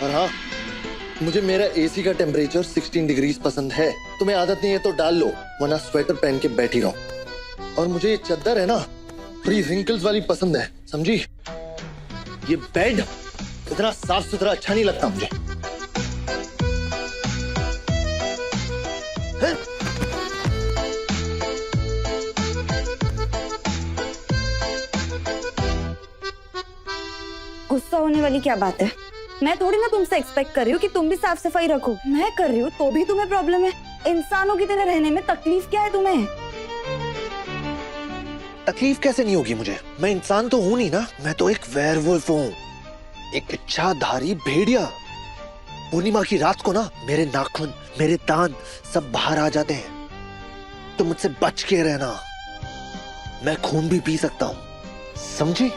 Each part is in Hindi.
और हाँ, मुझे मेरा एसी का टेम्परेचर 16 डिग्रीज पसंद है। तुम्हें आदत नहीं है तो डाल लो, वरना स्वेटर पहन के बैठी रहो। और मुझे ये चद्दर है ना, थोड़ी रिंकल्स वाली पसंद है, समझी? ये बेड इतना साफ सुथरा अच्छा नहीं लगता मुझे। है? गुस्सा होने वाली क्या बात है? मैं थोड़ी ना तुमसे एक्सपेक्ट कर रही हूँ कि तुम भी साफ सफाई रखो। मैं कर रही हूँ तो भी तुम्हें प्रॉब्लम है। इंसानों की तरह रहने में तकलीफ क्या है तुम्हें? तकलीफ कैसे नहीं होगी मुझे? मैं इंसान तो हूं नहीं ना, मैं तो एक वेयरवुल्फ हूँ, एक इच्छाधारी भेड़िया। पूर्णिमा की रात को ना मेरे नाखून, मेरे दांत सब बाहर आ जाते हैं, तो मुझसे बच के रहना। मैं खून भी पी सकता हूँ, समझी?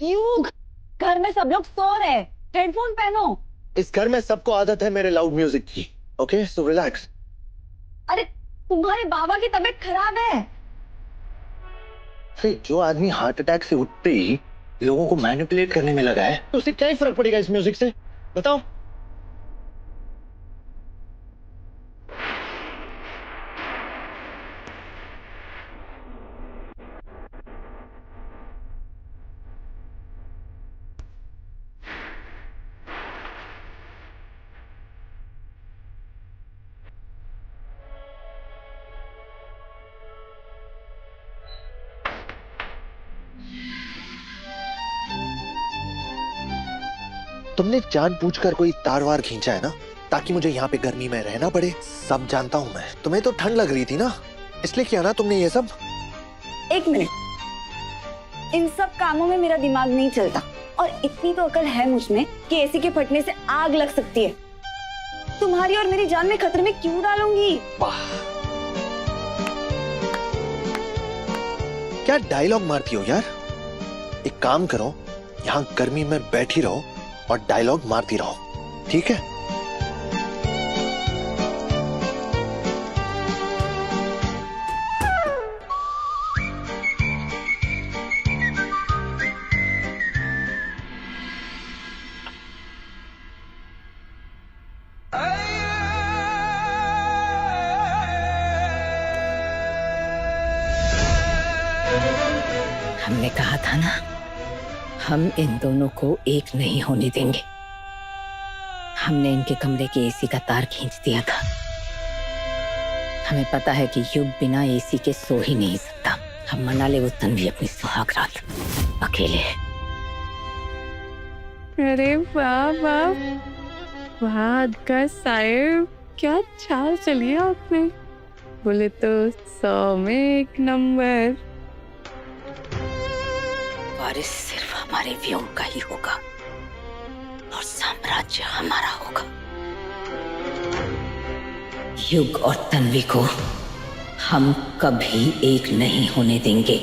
युग, घर में सब लोग सो रहे हैं, हेडफोन पहनो। इस घर में सबको आदत है मेरे लाउड म्यूजिक की। Okay, so relax. अरे तुम्हारे बाबा की तबीयत खराब है। फिर जो आदमी हार्ट अटैक से उठते ही लोगों को मैनिपुलेट करने में लगा है, तो उसे क्या ही फर्क पड़ेगा इस म्यूजिक से? बताओ। तुमने जानबूझकर कोई तार वार खींचा है ना, ताकि मुझे यहाँ पे गर्मी में रहना पड़े। सब जानता हूँ मैं। तुम्हें तो ठंड लग रही थी ना, इसलिए किया ना तुमने ये सब। एक मिनट, इन सब कामों में मेरा दिमाग नहीं चलता, और इतनी तो अकल है मुझ में कि एसी के फटने से आग लग सकती है। तुम्हारी और मेरी जान में खतरे में क्यों डालूंगी? वाह, क्या डायलॉग मारती हो यार। एक काम करो, यहाँ गर्मी में बैठी रहो और डायलॉग मारती रहो, ठीक है? हमने कहा था ना, हम इन दोनों को एक नहीं होने देंगे। हमने इनके कमरे के एसी का तार खींच दिया था। हमें पता है कि युग बिना एसी के सो ही नहीं सकता। हम मना ले वो तन्वी अपनी सुहाग रात अकेले। अरे वाह वाह वाह का साहिब, क्या चाल चली है आपने। बोले तो 100 में 1 नंबर। वारिस सिर्फ हमारे व्योम का ही होगा और साम्राज्य हमारा होगा। युग और तन्वी को हम कभी एक नहीं होने देंगे।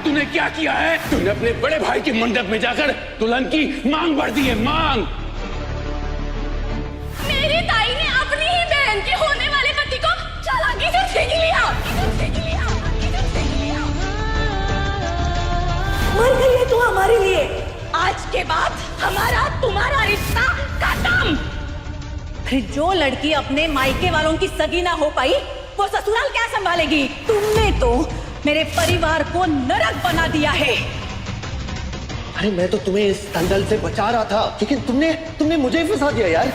तूने क्या किया है? तूने अपने बड़े भाई के मंडप में जाकर दुल्हन की मांग भर दी है, मांग। मेरी ताई ने अपनी ही बहन के होने वाले पति को चालाकी से छीन लिया। मर गई है तू हमारे लिए। आज के बाद हमारा तुम्हारा रिश्ता खत्म। फिर जो लड़की अपने मायके वालों की सगी ना हो पाई, वो ससुराल क्या संभालेगी? तुमने तो मेरे परिवार को नरक बना दिया है। अरे मैं तो तुम्हें इस दलदल से बचा रहा था, लेकिन तुमने मुझे ही फंसा दिया यार।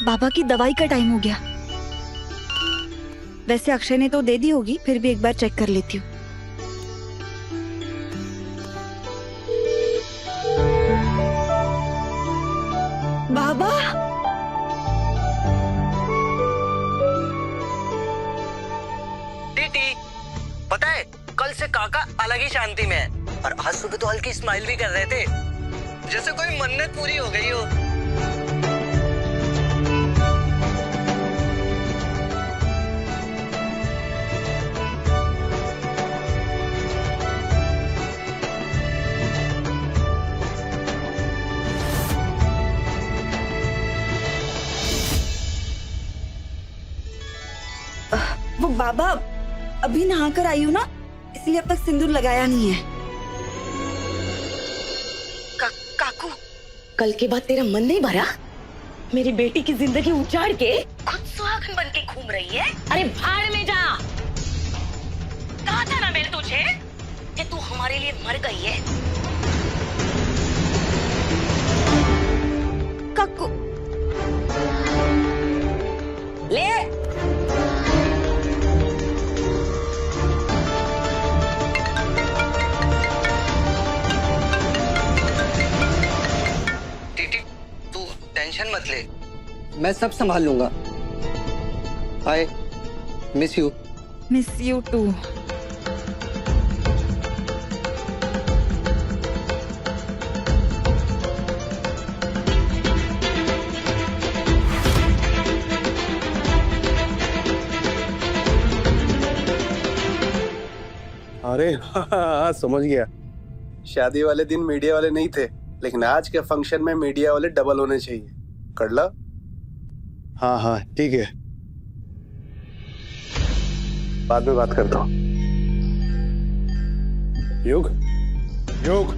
बाबा की दवाई का टाइम हो गया। वैसे अक्षय ने तो दे दी होगी, फिर भी एक बार चेक कर लेती हूँ। बाबा, टीटी, पता है कल से काका अलग ही शांति में है और आज सुबह तो हल्की स्माइल भी कर रहे थे, जैसे कोई मन्नत पूरी हो गई हो। वो बाबा अभी नहा कर आई हूँ ना, इसलिए अब तक सिंदूर लगाया नहीं है। काकू, कल के बाद तेरा मन नहीं भरा? मेरी बेटी की जिंदगी उजाड़ के खुद सुहागन बन के घूम रही है। अरे भाड़ में जा। कहा था ना मैंने तुझे कि तू हमारे लिए मर गई है। काकू ले टीटी, तू टेंशन मत ले, मैं सब संभाल लूंगा। Hi, miss you. Miss you too. अरे हाँ, समझ गया। शादी वाले दिन मीडिया वाले नहीं थे, लेकिन आज के फंक्शन में मीडिया वाले डबल होने चाहिए। कर ला। हाँ हाँ ठीक है, बाद में बात करता हूँ। युग, युग,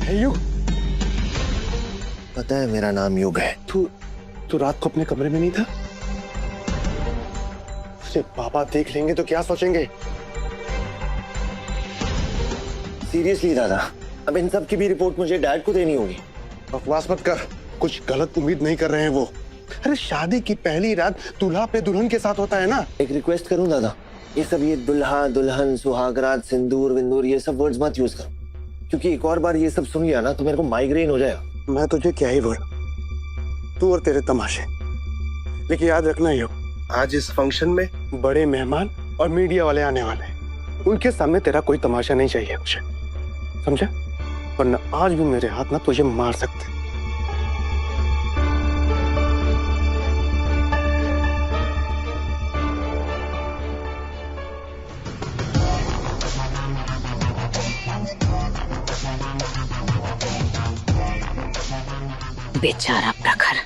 है युग। पता है मेरा नाम युग है। तू रात को अपने कमरे में नहीं था? उसे पापा देख लेंगे तो क्या सोचेंगे? सीरियसली दादा, अब इन सब की भी रिपोर्ट मुझे डैड को देनी होगी। बकवास मत कर, कुछ गलत उम्मीद नहीं कर रहे हैं वो। अरे शादी की पहली रात दूल्हा पे दुल्हन के साथ होता है ना। एक रिक्वेस्ट करूं दादा, ये दुल्हा दुल्हन सुहागरात सिंदूर विंदूर ये सब वर्ड्स मत यूज करो, क्योंकि एक और बार ये सब सुन लिया ना तो मेरे को माइग्रेन हो जाएगा। मैं तुझे क्या ही बोलूं, तू और तेरे तमाशे। लेकिन याद रखना यो, आज इस फंक्शन में बड़े मेहमान और मीडिया वाले आने वाले हैं। उनके सामने तेरा कोई तमाशा नहीं चाहिए मुझे, समझा? वरना आज भी मेरे हाथ ना तुझे मार सकते। बेचारा प्रखर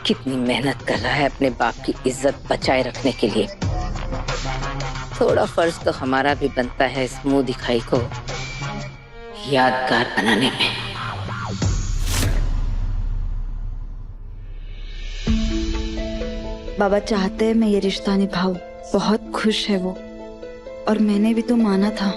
कितनी मेहनत कर रहा है अपने बाप की इज्जत बचाए रखने के लिए। थोड़ा फर्ज तो हमारा भी बनता है इस मुंह दिखाई को यादगार बनाने में। बाबा चाहते हैं मैं ये रिश्ता निभाऊं। बहुत खुश है वो, और मैंने भी तो माना था।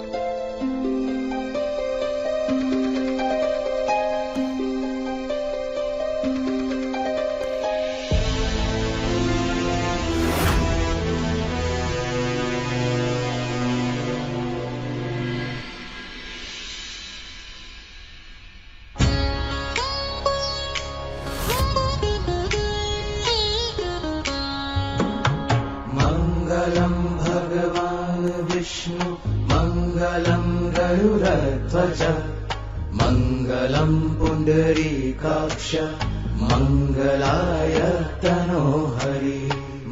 मंगलम भगवान विष्णु मङ्गलं गरुडध्वज मङ्गलं पुण्डरीकाक्ष मङ्गलाय तनोहरि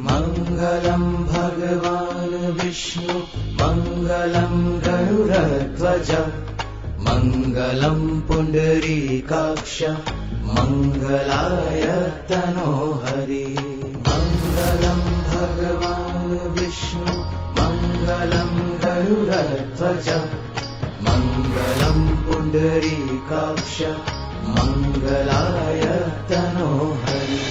मङ्गलं भगवान् विष्णु मङ्गलं गरुडध्वज मङ्गलं पुण्डरीकाक्ष मङ्गलाय तनोहरि मङ्गलं भगवान् विष्णु मङ्गलं गरुडध्वज मङ्गलं पुण्डरीकाक्ष मङ्गलाय तनोहरि